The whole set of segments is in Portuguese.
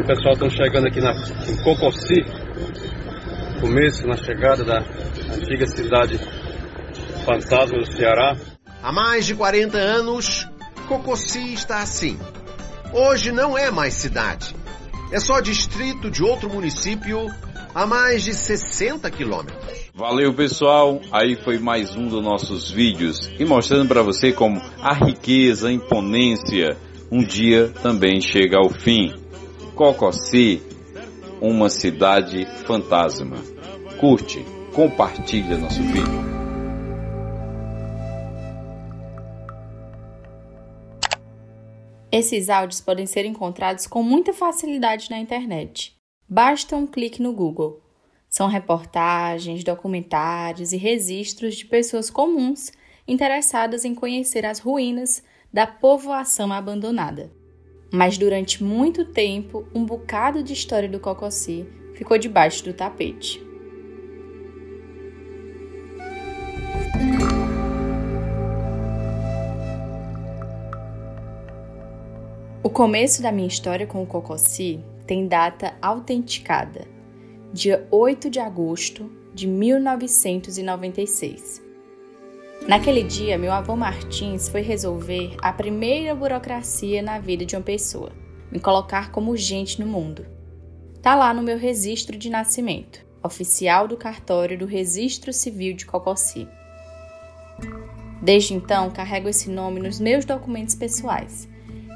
pessoal, estão chegando aqui em Cocossi, começo na chegada da antiga cidade fantasma do Ceará. Há mais de 40 anos, Cocossi está assim. Hoje não é mais cidade. É só distrito de outro município a mais de 60 quilômetros. Valeu, pessoal. Aí foi mais um dos nossos vídeos e mostrando para você como a riqueza, a imponência um dia também chega ao fim. Cocossi, uma cidade fantasma. Curte, compartilha nosso vídeo. Esses áudios podem ser encontrados com muita facilidade na internet. Basta um clique no Google. São reportagens, documentários e registros de pessoas comuns interessadas em conhecer as ruínas da povoação abandonada. Mas durante muito tempo, um bocado de história do Cocossi ficou debaixo do tapete. O começo da minha história com o Cocossi tem data autenticada, dia 8 de agosto de 1996. Naquele dia, meu avô Martins foi resolver a primeira burocracia na vida de uma pessoa, me colocar como gente no mundo. Tá lá no meu registro de nascimento, oficial do cartório do Registro Civil de Cocossi. Desde então, carrego esse nome nos meus documentos pessoais.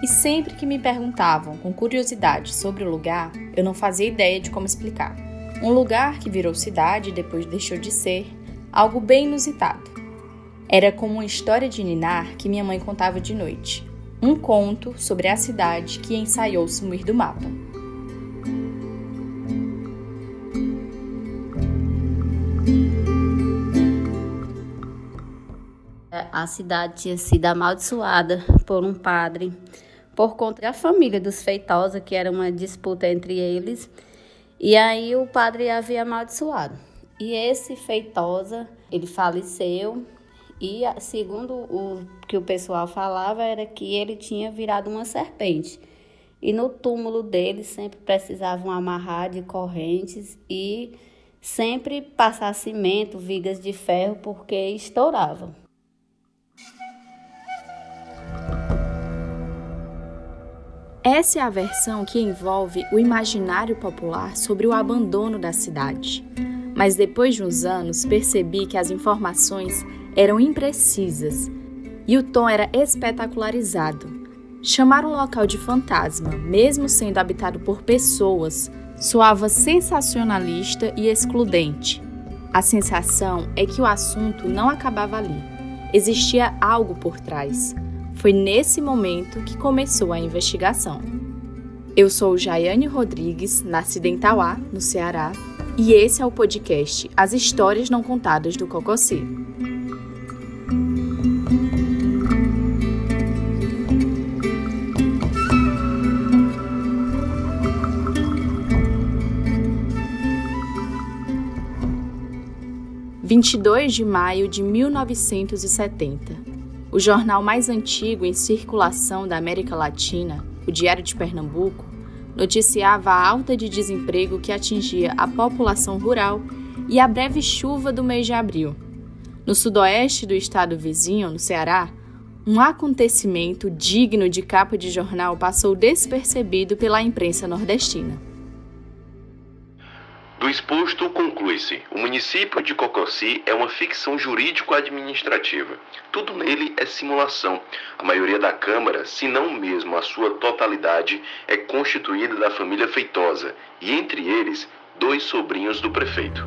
E sempre que me perguntavam com curiosidade sobre o lugar, eu não fazia ideia de como explicar. Um lugar que virou cidade e depois deixou de ser, algo bem inusitado. Era como uma história de ninar que minha mãe contava de noite. Um conto sobre a cidade que ensaiou sumir do mapa. A cidade tinha sido amaldiçoada por um padre, por conta da família dos Feitosa, que era uma disputa entre eles. E aí o padre havia amaldiçoado. E esse Feitosa, ele faleceu. E segundo o que o pessoal falava, era que ele tinha virado uma serpente. E no túmulo dele sempre precisavam amarrar de correntes e sempre passar cimento, vigas de ferro, porque estouravam. Essa é a versão que envolve o imaginário popular sobre o abandono da cidade. Mas depois de uns anos, percebi que as informações eram imprecisas e o tom era espetacularizado. Chamar o local de fantasma, mesmo sendo habitado por pessoas, soava sensacionalista e excludente. A sensação é que o assunto não acabava ali. Existia algo por trás. Foi nesse momento que começou a investigação. Eu sou Jaiane Rodrigues, nascida em Tauá, no Ceará, e esse é o podcast As Histórias Não Contadas do Cocossi. – 22 de maio de 1970. O jornal mais antigo em circulação da América Latina, o Diário de Pernambuco, noticiava a alta de desemprego que atingia a população rural e a breve chuva do mês de abril. No sudoeste do estado vizinho, no Ceará, um acontecimento digno de capa de jornal passou despercebido pela imprensa nordestina. Do exposto, conclui-se: o município de Cocossi é uma ficção jurídico-administrativa. Tudo nele é simulação. A maioria da Câmara, se não mesmo a sua totalidade, é constituída da família Feitosa, e entre eles, 2 sobrinhos do prefeito.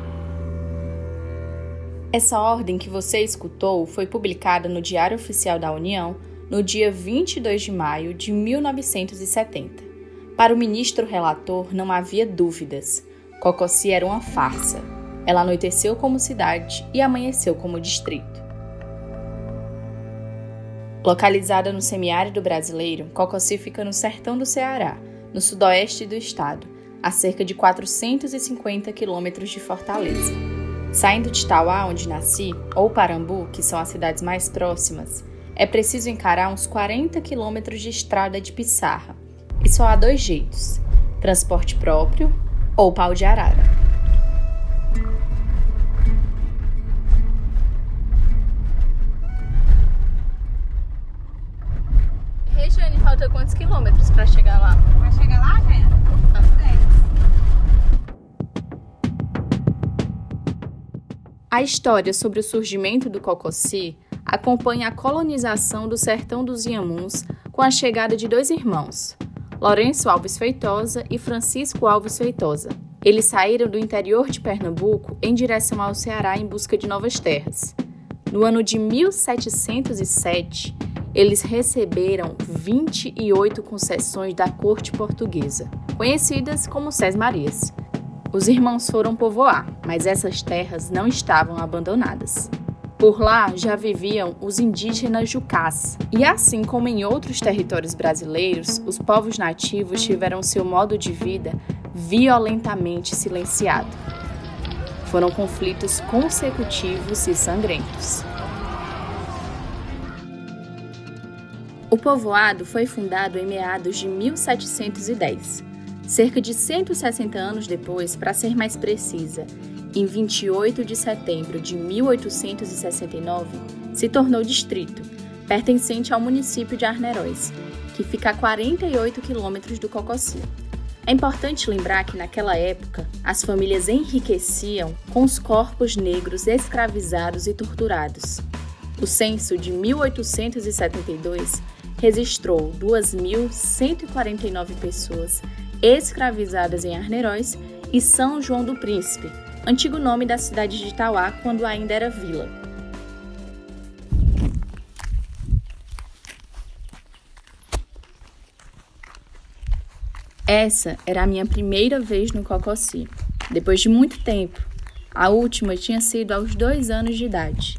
Essa ordem que você escutou foi publicada no Diário Oficial da União no dia 22 de maio de 1970. Para o ministro relator, não havia dúvidas. Cocossi era uma farsa. Ela anoiteceu como cidade e amanheceu como distrito. Localizada no semiárido brasileiro, Cocossi fica no sertão do Ceará, no sudoeste do estado, a cerca de 450 quilômetros de Fortaleza. Saindo de Tauá, onde nasci, ou Parambu, que são as cidades mais próximas, é preciso encarar uns 40 quilômetros de estrada de pissarra. E só há 2 jeitos: transporte próprio ou pau de arara. Regiane, falta quantos quilômetros para chegar lá? Vai chegar lá, Jana? A história sobre o surgimento do Cocossi acompanha a colonização do sertão dos Inhamuns com a chegada de dois irmãos, Lourenço Alves Feitosa e Francisco Alves Feitosa. Eles saíram do interior de Pernambuco em direção ao Ceará em busca de novas terras. No ano de 1707, eles receberam 28 concessões da corte portuguesa, conhecidas como Sesmarias. Os irmãos foram povoar, mas essas terras não estavam abandonadas. Por lá já viviam os indígenas Jucás, e assim como em outros territórios brasileiros, os povos nativos tiveram seu modo de vida violentamente silenciado. Foram conflitos consecutivos e sangrentos. O povoado foi fundado em meados de 1710. Cerca de 160 anos depois, para ser mais precisa, em 28 de setembro de 1869, se tornou distrito, pertencente ao município de Arneróis, que fica a 48 quilômetros do Cocossi. É importante lembrar que naquela época, as famílias enriqueciam com os corpos negros escravizados e torturados. O censo de 1872 registrou 2.149 pessoas escravizadas em Arneróis e São João do Príncipe, antigo nome da cidade de Itauá quando ainda era vila. Essa era a minha primeira vez no Cocossi, depois de muito tempo. A última tinha sido aos 2 anos de idade.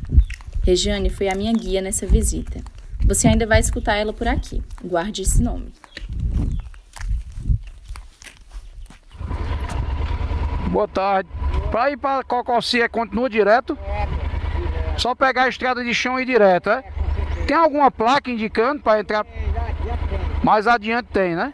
Regiane foi a minha guia nessa visita. Você ainda vai escutar ela por aqui. Guarde esse nome. Boa tarde. Para ir para Cocossi continua direto? Só pegar a estrada de chão e ir direto, é? Tem alguma placa indicando para entrar? Mais adiante tem, né?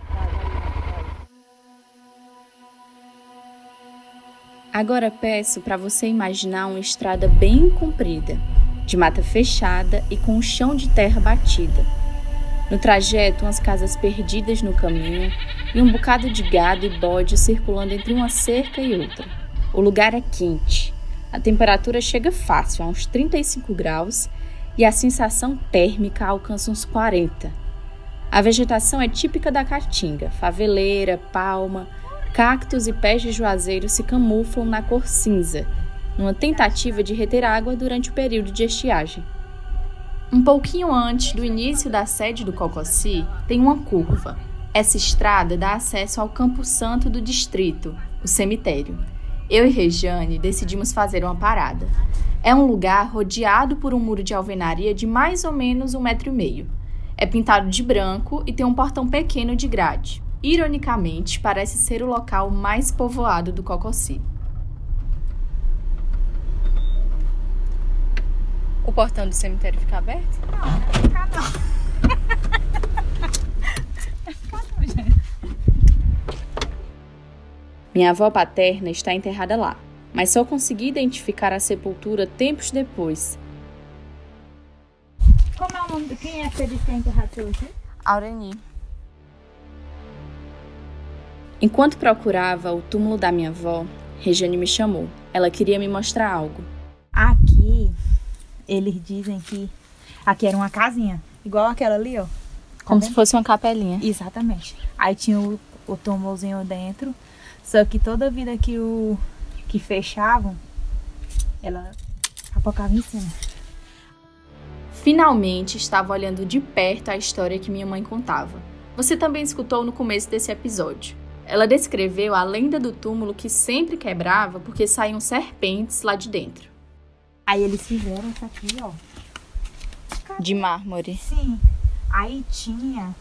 Agora peço para você imaginar uma estrada bem comprida, de mata fechada e com um chão de terra batida. No trajeto, umas casas perdidas no caminho e um bocado de gado e bode circulando entre uma cerca e outra. O lugar é quente, a temperatura chega fácil a uns 35 graus e a sensação térmica alcança uns 40. A vegetação é típica da Caatinga, faveleira, palma, cactos e pés de juazeiro se camuflam na cor cinza, numa tentativa de reter água durante o período de estiagem. Um pouquinho antes do início da sede do Cocossi, tem uma curva. Essa estrada dá acesso ao Campo Santo do distrito, o cemitério. Eu e Regiane decidimos fazer uma parada. É um lugar rodeado por um muro de alvenaria de mais ou menos 1,5 metro. É pintado de branco e tem um portão pequeno de grade. Ironicamente, parece ser o local mais povoado do Cocossi. O portão do cemitério fica aberto? Não, não fica não. Fica não, gente. Minha avó paterna está enterrada lá, mas só consegui identificar a sepultura tempos depois. Como é o nome? Quem é que você disse que é enterrado seu aqui? Aureni. Enquanto procurava o túmulo da minha avó, Regiane me chamou. Ela queria me mostrar algo. Aqui, eles dizem que aqui era uma casinha, igual aquela ali, ó. Como se fosse uma capelinha. Exatamente. Aí tinha o túmulozinho dentro, só que toda vida que fechavam, ela apocava em cima. Finalmente estava olhando de perto a história que minha mãe contava. Você também escutou no começo desse episódio. Ela descreveu a lenda do túmulo que sempre quebrava porque saíam serpentes lá de dentro. Aí eles fizeram isso aqui, ó. De mármore. Sim. Aí tinha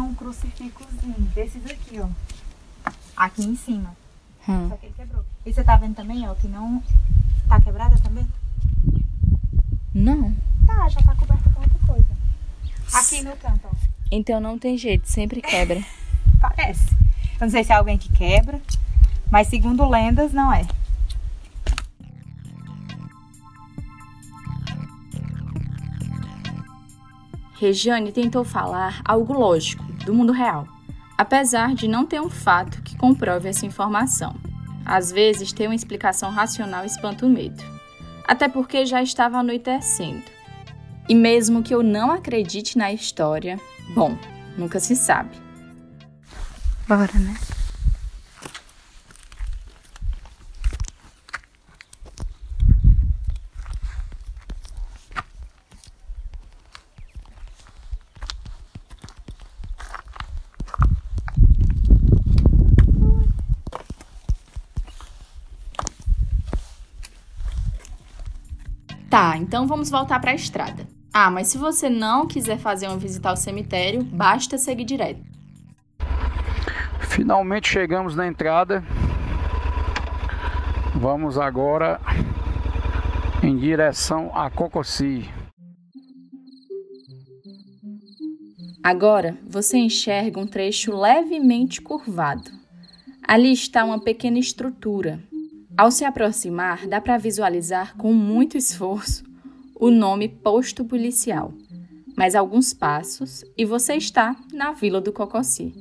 um crucifixozinho desses aqui, ó. Aqui em cima. Só que ele quebrou. E você tá vendo também, ó, que não tá quebrada também? Não. Tá, já tá coberta com outra coisa. Aqui no canto, ó. Então não tem jeito, sempre quebra. parece. Eu não sei se é alguém que quebra, mas segundo lendas, não é. Regiane tentou falar algo lógico, do mundo real, apesar de não ter um fato que comprove essa informação. Às vezes, ter uma explicação racional espanta o medo, até porque já estava anoitecendo. E mesmo que eu não acredite na história, bom, nunca se sabe. Bora, né? Tá, então vamos voltar para a estrada. Ah, mas se você não quiser fazer uma visita ao cemitério, basta seguir direto. Finalmente chegamos na entrada. Vamos agora em direção a Cocossi. Agora você enxerga um trecho levemente curvado. Ali está uma pequena estrutura. Ao se aproximar, dá para visualizar com muito esforço o nome Posto Policial. Mais alguns passos e você está na Vila do Cocossi.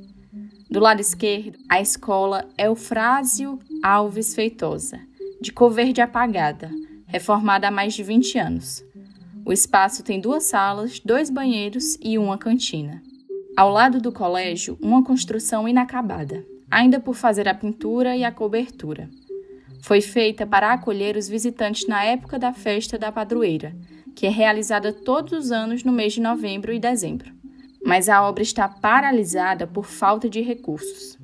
Do lado esquerdo, a escola Eufrásio Alves Feitosa, de cor verde apagada, reformada há mais de 20 anos. O espaço tem 2 salas, 2 banheiros e uma cantina. Ao lado do colégio, uma construção inacabada, ainda por fazer a pintura e a cobertura. Foi feita para acolher os visitantes na época da festa da padroeira, que é realizada todos os anos no mês de novembro e dezembro. Mas a obra está paralisada por falta de recursos.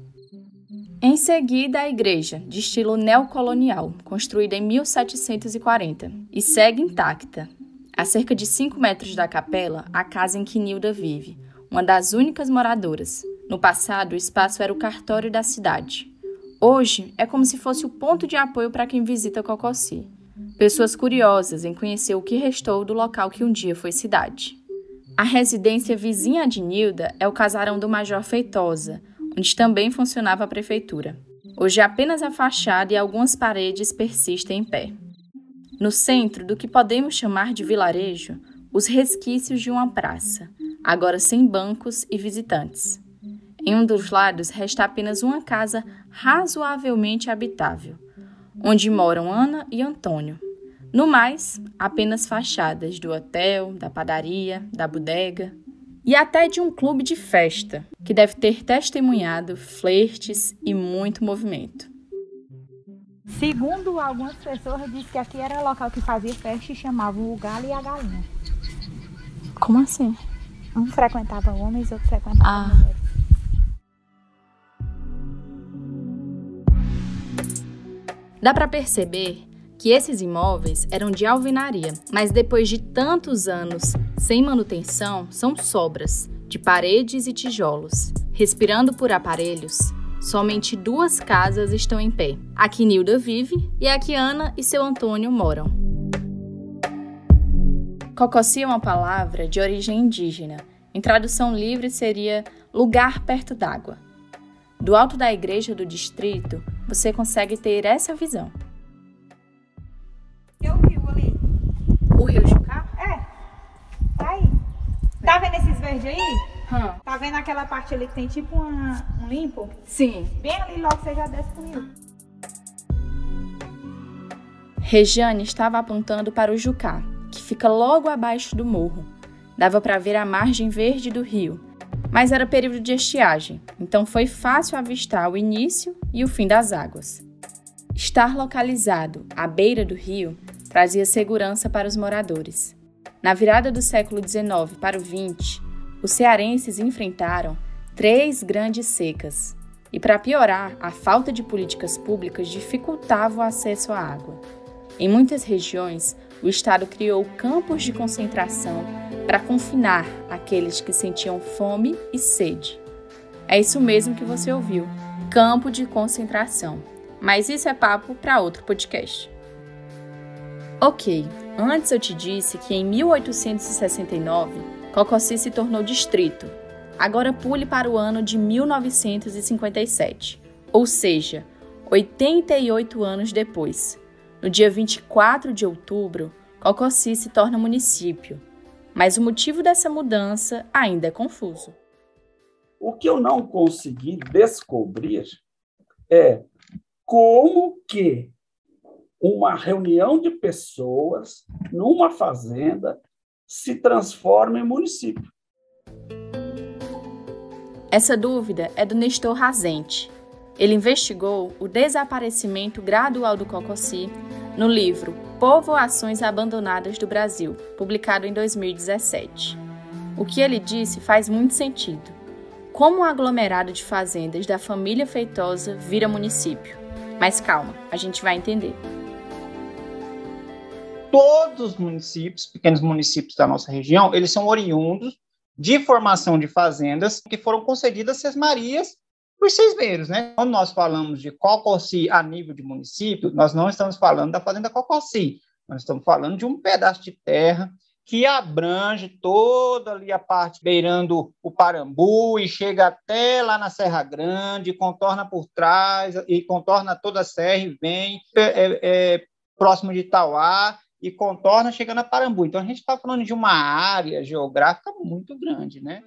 Em seguida, a igreja, de estilo neocolonial, construída em 1740, e segue intacta. A cerca de 5 metros da capela, a casa em que Nilda vive, uma das únicas moradoras. No passado, o espaço era o cartório da cidade. Hoje, é como se fosse o ponto de apoio para quem visita Cocossi. Pessoas curiosas em conhecer o que restou do local que um dia foi cidade. A residência vizinha de Nilda é o casarão do Major Feitosa, onde também funcionava a prefeitura. Hoje apenas a fachada e algumas paredes persistem em pé. No centro do que podemos chamar de vilarejo, os resquícios de uma praça, agora sem bancos e visitantes. Em um dos lados resta apenas uma casa razoavelmente habitável, onde moram Ana e Antônio. No mais, apenas fachadas do hotel, da padaria, da bodega e até de um clube de festa, que deve ter testemunhado flertes e muito movimento. Segundo algumas pessoas, diz que aqui era local que fazia festa e chamavam o galo e a galinha. Como assim? Um frequentava homens, outro frequentava mulheres. Dá para perceber que esses imóveis eram de alvenaria, mas depois de tantos anos sem manutenção, são sobras de paredes e tijolos. Respirando por aparelhos, somente 2 casas estão em pé. A que Nilda vive e a que Ana e seu Antônio moram. Cocossi é uma palavra de origem indígena. Em tradução livre seria lugar perto d'água. Do alto da igreja do distrito, você consegue ter essa visão. E o rio ali? O rio Jucá? É. Tá aí. Tá vendo esses verdes aí? Tá vendo aquela parte ali que tem tipo um limpo? Sim. Bem ali logo você já desce pro rio. Regiane estava apontando para o Jucá, que fica logo abaixo do morro. Dava para ver a margem verde do rio, mas era período de estiagem, então foi fácil avistar o início e o fim das águas. Estar localizado à beira do rio trazia segurança para os moradores. Na virada do século XIX para o XX, os cearenses enfrentaram 3 grandes secas e, para piorar, a falta de políticas públicas dificultava o acesso à água. Em muitas regiões, o Estado criou campos de concentração para confinar aqueles que sentiam fome e sede. É isso mesmo que você ouviu, campo de concentração. Mas isso é papo para outro podcast. Ok, antes eu te disse que em 1869, Cocossi se tornou distrito. Agora pule para o ano de 1957, ou seja, 88 anos depois. No dia 24 de outubro, Cocossi se torna município, mas o motivo dessa mudança ainda é confuso. O que eu não consegui descobrir é como que uma reunião de pessoas numa fazenda se transforma em município. Essa dúvida é do Nestor Razente. Ele investigou o desaparecimento gradual do Cocossi no livro Povoações Abandonadas do Brasil, publicado em 2017. O que ele disse faz muito sentido. Como um aglomerado de fazendas da família Feitosa vira município? Mas calma, a gente vai entender. Todos os municípios, pequenos municípios da nossa região, eles são oriundos de formação de fazendas que foram concedidas sesmarias por cismeiros, né? Quando nós falamos de Cocossi a nível de município, nós não estamos falando da fazenda Cocossi, nós estamos falando de um pedaço de terra que abrange toda ali a parte beirando o Parambu e chega até lá na Serra Grande, contorna por trás e contorna toda a serra e vem próximo de Itauá e contorna chegando a Parambu. Então a gente está falando de uma área geográfica muito grande, né?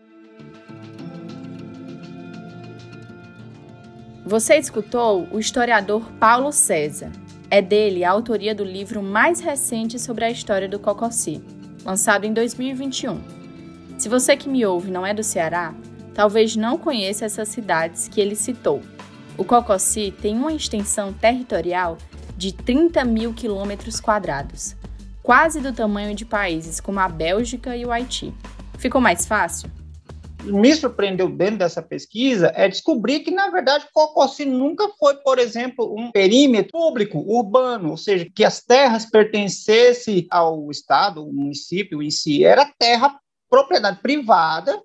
Você escutou o historiador Paulo César. É dele a autoria do livro mais recente sobre a história do Cocossi, lançado em 2021. Se você que me ouve não é do Ceará, talvez não conheça essas cidades que ele citou. O Cocossi tem uma extensão territorial de 30 mil quilômetros quadrados, quase do tamanho de países como a Bélgica e o Haiti. Ficou mais fácil? Me surpreendeu dentro dessa pesquisa é descobrir que, na verdade, Cocossi nunca foi, por exemplo, um perímetro público, urbano, ou seja, que as terras pertencessem ao Estado, ao município em si. Era terra, propriedade privada,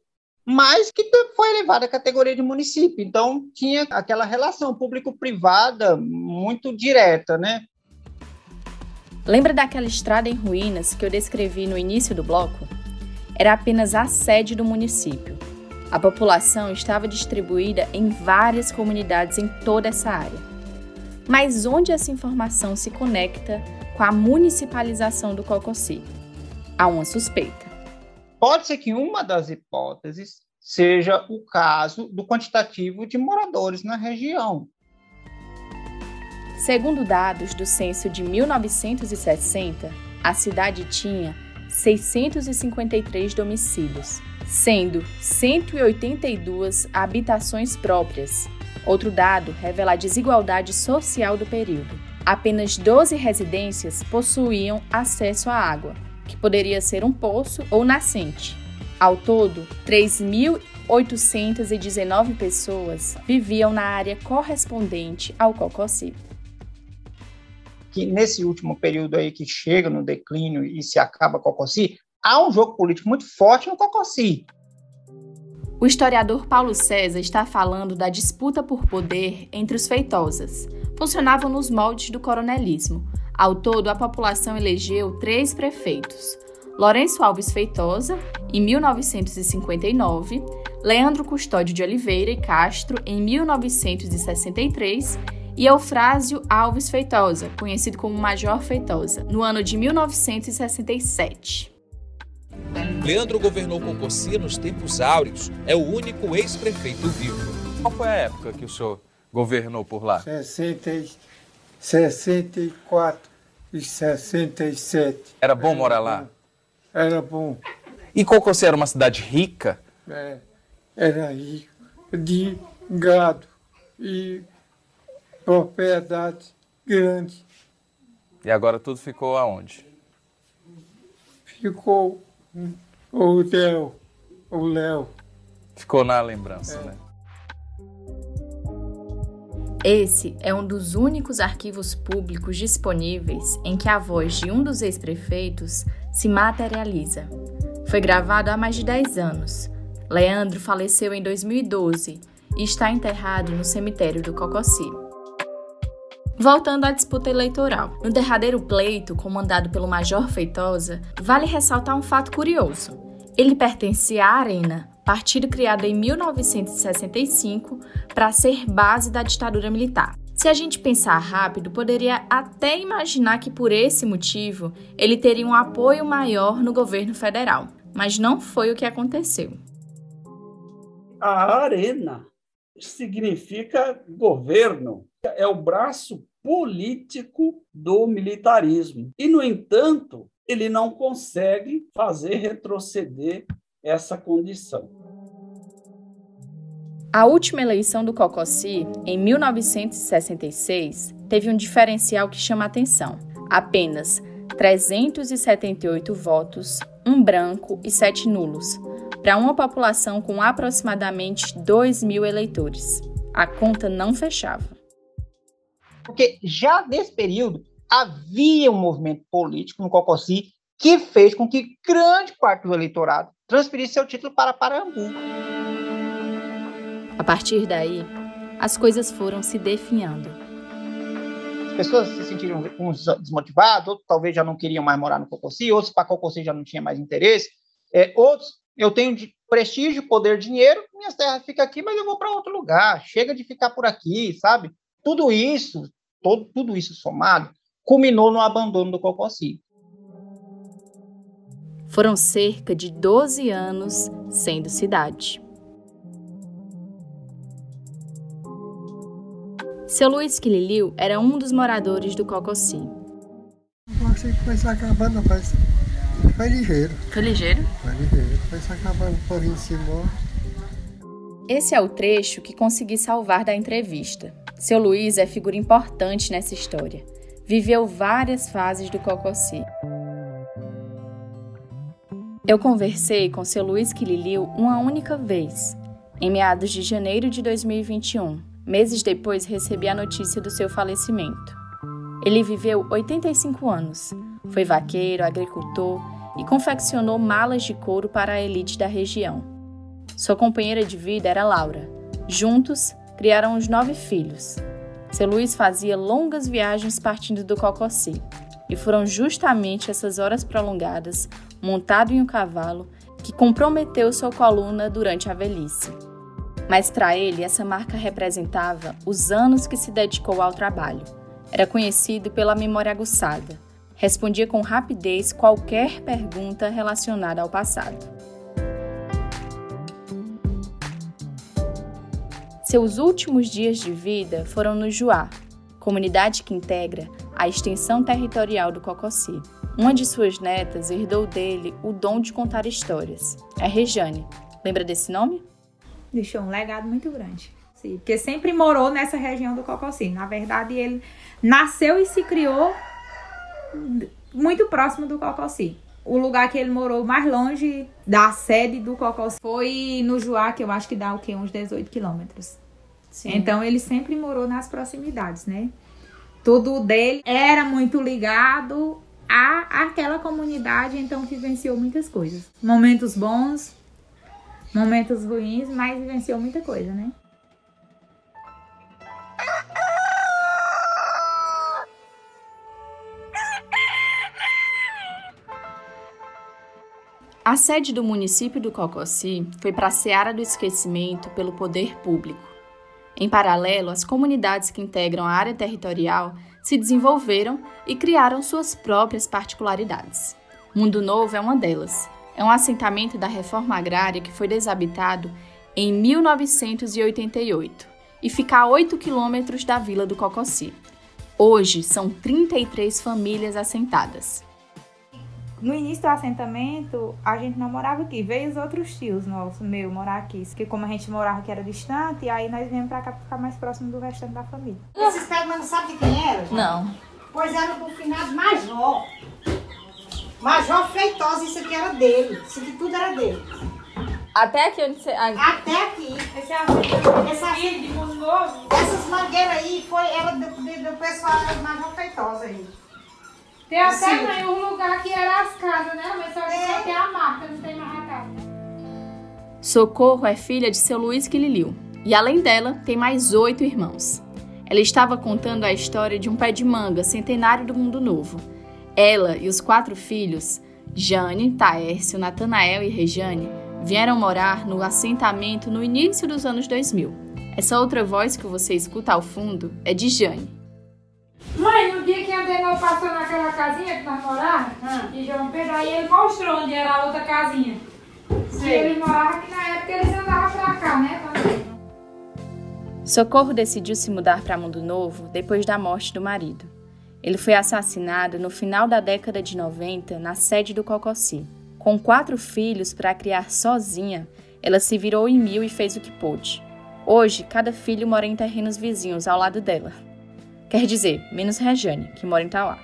mas que foi elevada à categoria de município. Então, tinha aquela relação público-privada muito direta, né? Lembra daquela estrada em ruínas que eu descrevi no início do bloco? Era apenas a sede do município. A população estava distribuída em várias comunidades em toda essa área. Mas onde essa informação se conecta com a municipalização do Cocossi? Há uma suspeita. Pode ser que uma das hipóteses seja o caso do quantitativo de moradores na região. Segundo dados do censo de 1960, a cidade tinha 653 domicílios, sendo 182 habitações próprias. Outro dado revela a desigualdade social do período. Apenas 12 residências possuíam acesso à água, que poderia ser um poço ou nascente. Ao todo, 3.819 pessoas viviam na área correspondente ao Cocossi. Que nesse último período aí que chega no declínio e se acaba Cocossi, há um jogo político muito forte no Cocossi. O historiador Paulo César está falando da disputa por poder entre os feitosas. Funcionavam nos moldes do coronelismo. Ao todo, a população elegeu 3 prefeitos: Lourenço Alves Feitosa, em 1959, Leandro Custódio de Oliveira e Castro, em 1963, e Eufrásio Alves Feitosa, conhecido como Major Feitosa, no ano de 1967. Leandro governou Cocossi nos tempos áureos. É o único ex-prefeito vivo. Qual foi a época que o senhor governou por lá? 64 e 67. Era bom morar lá? Era bom. E Cocossi era uma cidade rica? Era rico, de gado e propriedade grande. E agora tudo ficou aonde? Ficou o Léo. Ficou na lembrança, né? Esse é um dos únicos arquivos públicos disponíveis em que a voz de um dos ex-prefeitos se materializa. Foi gravado há mais de 10 anos. Leandro faleceu em 2012 e está enterrado no cemitério do Cocossi. Voltando à disputa eleitoral. No derradeiro pleito, comandado pelo Major Feitosa, vale ressaltar um fato curioso. Ele pertencia à Arena, partido criado em 1965 para ser base da ditadura militar. Se a gente pensar rápido, poderia até imaginar que por esse motivo ele teria um apoio maior no governo federal, mas não foi o que aconteceu. A arena significa governo, é o braço político do militarismo. E, no entanto, ele não consegue fazer retroceder essa condição. A última eleição do Cocossi, em 1966, teve um diferencial que chama a atenção. Apenas 378 votos, 1 branco e 7 nulos, para uma população com aproximadamente 2.000 eleitores. A conta não fechava. Porque já nesse período havia um movimento político no Cocossi que fez com que grande parte do eleitorado transferisse seu título para Parambu. A partir daí, as coisas foram se definhando. As pessoas se sentiram uns desmotivados, outros talvez já não queriam mais morar no Cocossi, outros para Cocossi já não tinha mais interesse, outros, eu tenho prestígio, poder, dinheiro, minhas terras ficam aqui, mas eu vou para outro lugar, chega de ficar por aqui, sabe? Tudo isso somado, culminou no abandono do Cocossi. Foram cerca de 12 anos sendo cidade. Seu Luiz Quililiu era um dos moradores do Cocossi. Eu achei que foi se acabando, mas foi ligeiro. Foi ligeiro? Foi ligeiro, foi se acabando um pouquinho de cima. Esse é o trecho que consegui salvar da entrevista. Seu Luiz é figura importante nessa história. Viveu várias fases do Cocossi. Eu conversei com seu Luiz Quililiu uma única vez, em meados de janeiro de 2021. Meses depois, recebi a notícia do seu falecimento. Ele viveu 85 anos, foi vaqueiro, agricultor e confeccionou malas de couro para a elite da região. Sua companheira de vida era Laura. Juntos, criaram os 9 filhos. Seu Luiz fazia longas viagens partindo do Cocossi, e foram justamente essas horas prolongadas, montado em um cavalo, que comprometeu sua coluna durante a velhice. Mas para ele, essa marca representava os anos que se dedicou ao trabalho. Era conhecido pela memória aguçada. Respondia com rapidez qualquer pergunta relacionada ao passado. Seus últimos dias de vida foram no Juá, comunidade que integra a extensão territorial do Cocossi. Uma de suas netas herdou dele o dom de contar histórias. É Rejane. Lembra desse nome? Deixou um legado muito grande. Sim, porque sempre morou nessa região do Cocossi. Na verdade, ele nasceu e se criou muito próximo do Cocossi. O lugar que ele morou mais longe da sede do Cocossi foi no Juá, que eu acho que dá o quê? Uns 18 quilômetros. Sim. Então, ele sempre morou nas proximidades, né? Tudo dele era muito ligado àquela comunidade, então vivenciou muitas coisas. Momentos bons, momentos ruins, mas vivenciou muita coisa, né? A sede do município do Cocossi foi para a seara do esquecimento pelo poder público. Em paralelo, as comunidades que integram a área territorial se desenvolveram e criaram suas próprias particularidades. Mundo Novo é uma delas. É um assentamento da reforma agrária que foi desabitado em 1988 e fica a 8 quilômetros da vila do Cocossi. Hoje, são 33 famílias assentadas. No início do assentamento, a gente não morava aqui. Veio os outros tios nossos, morar aqui. Porque como a gente morava aqui era distante, e aí nós viemos pra cá pra ficar mais próximo do restante da família. Esses pés, mas não sabe de quem era? Não. Pois era do finado Major. Major Feitosa, isso aqui era dele. Isso aqui tudo era dele. Até aqui onde você... Até aqui. Esse de Mundo Novo. Essas mangueiras aí era do pessoal do Major Feitosa aí. Tem até um lugar que era as casas, né? Mas só que tem a marca, não tem mais a casa. Socorro é filha de seu Luiz Quililiu. E além dela, tem mais 8 irmãos. Ela estava contando a história de um pé de manga centenário do Mundo Novo. Ela e os 4 filhos, Jane, Taércio, Natanael e Rejane, vieram morar no assentamento no início dos anos 2000. Essa outra voz que você escuta ao fundo é de Jane. Mãe, no dia que a Adenor passou naquela casinha que nós morávamos, de João Pedro, aí ele mostrou onde era a outra casinha. E ele morava aqui na época, eles andavam pra cá, né? Socorro decidiu se mudar para Mundo Novo depois da morte do marido. Ele foi assassinado no final da década de 90 na sede do Cocossi. Com 4 filhos para criar sozinha, ela se virou em 1000 e fez o que pôde. Hoje, cada filho mora em terrenos vizinhos ao lado dela. Quer dizer, menos Rejane, que mora em Tauá.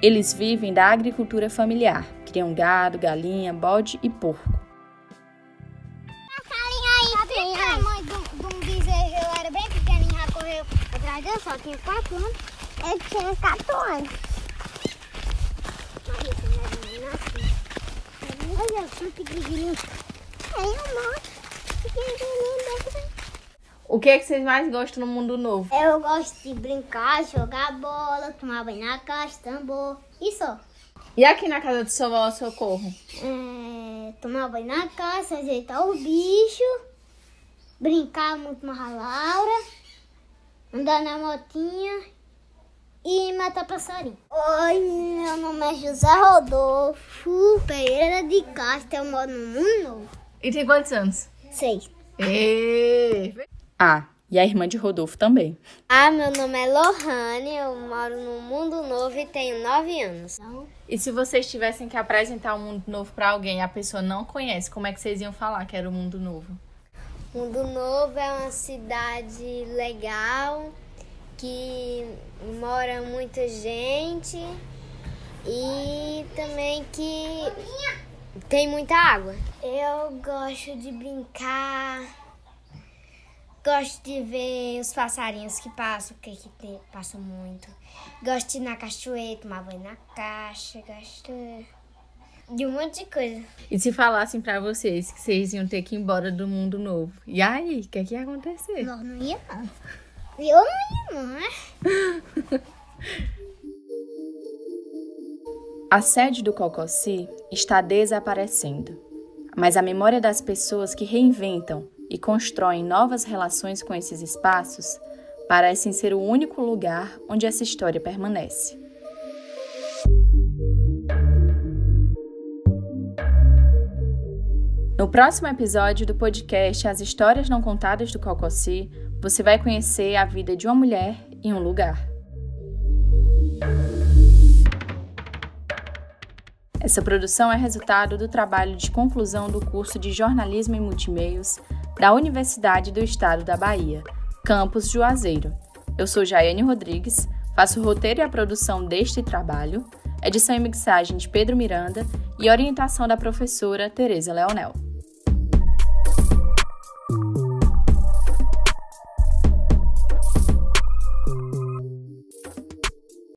Eles vivem da agricultura familiar, criam gado, galinha, bode e porco. A mãe de um bezerro, eu era bem pequenininho, já correu atrás dele, só tinha 4 anos. Ele tinha 4 anos. Olha, que pequenininho. O que é que vocês mais gostam no Mundo Novo? Eu gosto de brincar, jogar bola, tomar banho na caixa, tambor, e só. E aqui na casa do seu avó Socorro? Tomar banho na caixa, ajeitar os bichos, brincar muito com a Laura, andar na motinha e matar passarinho. Oi, meu nome é José Rodolfo Pereira de Castro, eu moro no Mundo Novo. E tem quantos anos? 6. Ah, e a irmã de Rodolfo também. Meu nome é Lohane, eu moro no Mundo Novo e tenho 9 anos. E se vocês tivessem que apresentar o Mundo Novo para alguém e a pessoa não conhece, como é que vocês iam falar que era o Mundo Novo? Mundo Novo é uma cidade legal, que mora muita gente e também que tem muita água. Eu gosto de brincar, gosto de ver os passarinhos que passam, passam muito. Gosto de ir na cachoeira, tomar banho na caixa, gosto de um monte de coisa. E se falassem pra vocês que vocês iam ter que ir embora do Mundo Novo, e aí, o que é que ia acontecer? Nós não ia não. Eu não ia não, né? A sede do Cocossi está desaparecendo, mas a memória das pessoas que reinventam e constroem novas relações com esses espaços parecem ser o único lugar onde essa história permanece. No próximo episódio do podcast As Histórias Não Contadas do Cocossi, você vai conhecer a vida de uma mulher em um lugar. Essa produção é resultado do trabalho de conclusão do curso de Jornalismo e Multimeios da Universidade do Estado da Bahia, Campus Juazeiro. Eu sou Jaiane Rodrigues, faço o roteiro e a produção deste trabalho, edição e mixagem de Pedro Miranda e orientação da professora Tereza Leonel.